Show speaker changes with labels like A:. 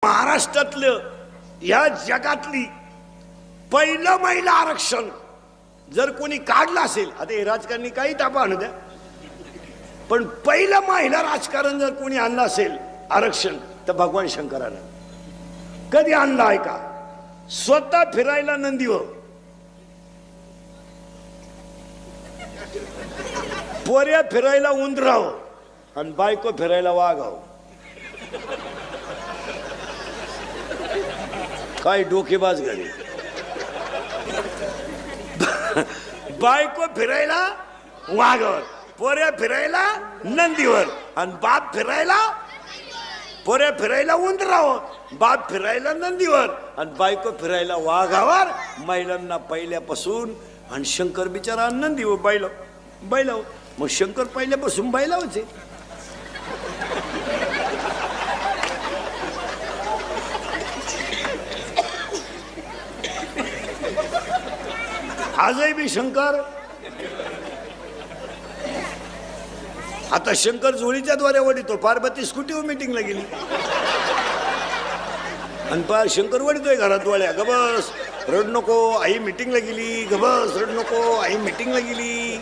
A: महाराष्ट्रातलं या जगातली पहिलं महिला आरक्षण जर कोणी काढलं असेल, आता हे राजकारणी काही तापा आणू द्या, पण पहिलं महिला राजकारण जर कोणी आणलं असेल आरक्षण तर भगवान शंकरानं कधी आणलं आहे का? स्वतः फिरायला नंदीवर, पोऱ्या फिरायला उंदराव आणि बायको फिरायला वाघाव. काय डोकेबाज घरी. बायको फिरायला वाघावर, पोऱ्या फिरायला नंदीवर आणि बाप फिरायला, पोऱ्या फिरायला उंदरावर, बाप फिरायला नंदीवर आणि बायको फिरायला वाघावर. महिलांना पहिल्यापासून आणि शंकर बिचारा नंदीवर, बैलाव. मग शंकर पहिल्यापासून बैलावच आहे. आजही बी शंकर. आता शंकर जोडीच्या द्वारे वडितो. पार्वती स्कूटीवर मीटिंगला गेली आणि शंकर वडितोय घरात वळ्या. गबस रड नको आई मीटिंगला गेली, गबस रड नको आई मीटिंगला गेली.